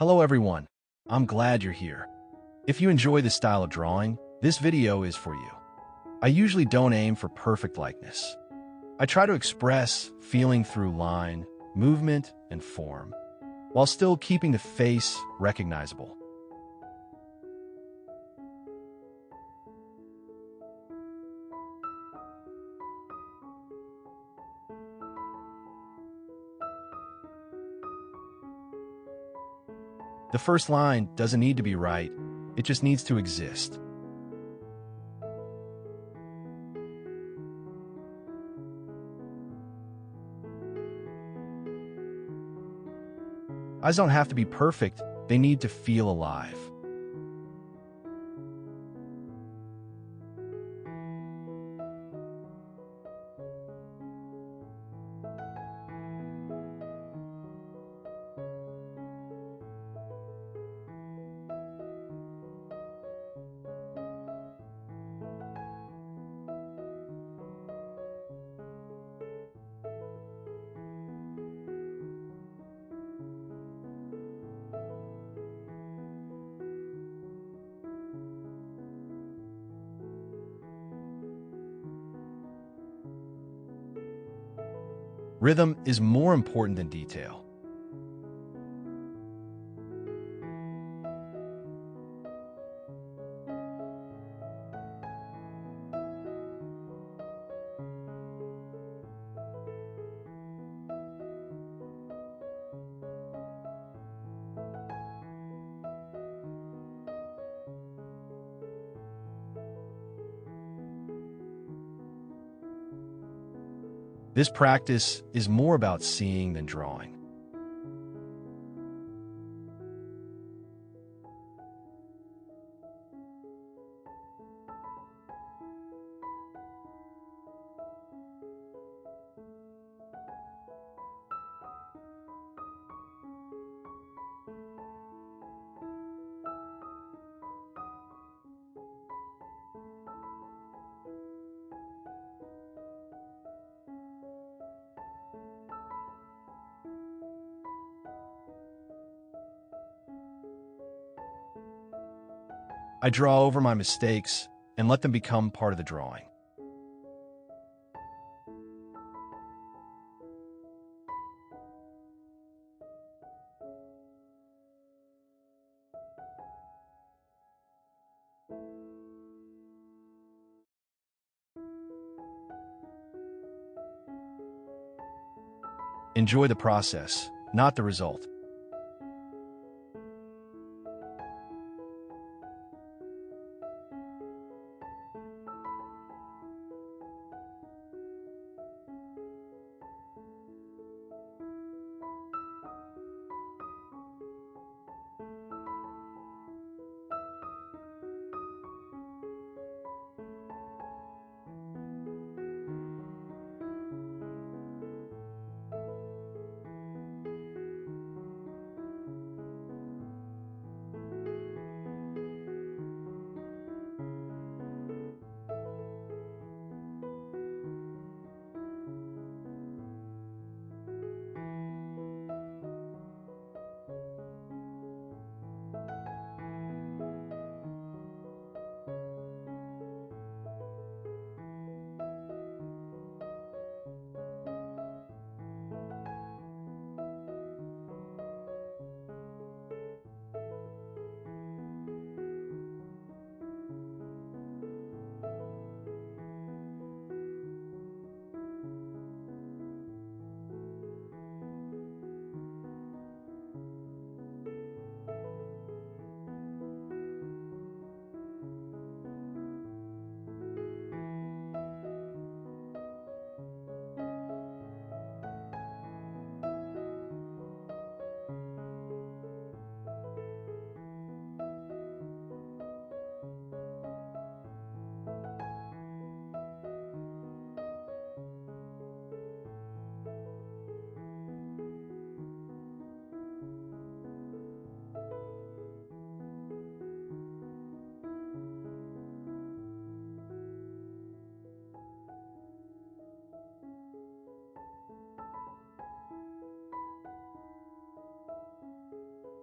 Hello everyone, I'm glad you're here. If you enjoy this style of drawing, this video is for you. I usually don't aim for perfect likeness. I try to express feeling through line, movement, and form, while still keeping the face recognizable. The first line doesn't need to be right, it just needs to exist. Eyes don't have to be perfect, they need to feel alive. Rhythm is more important than detail. This practice is more about seeing than drawing. I draw over my mistakes and let them become part of the drawing. Enjoy the process, not the result.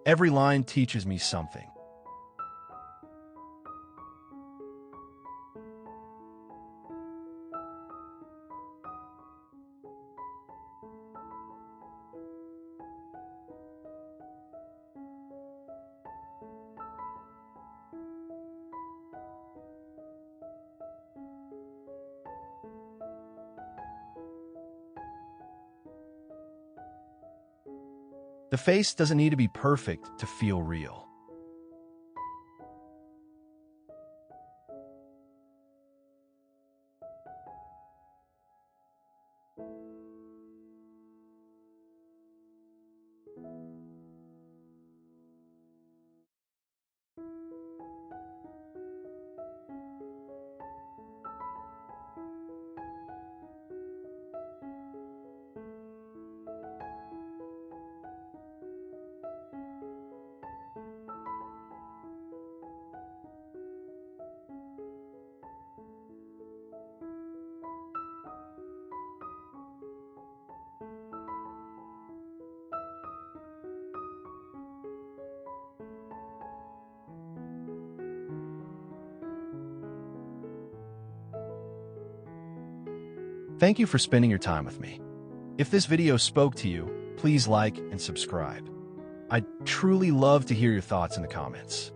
Every line teaches me something. The face doesn't need to be perfect to feel real. Thank you for spending your time with me. If this video spoke to you, please like and subscribe. I'd truly love to hear your thoughts in the comments.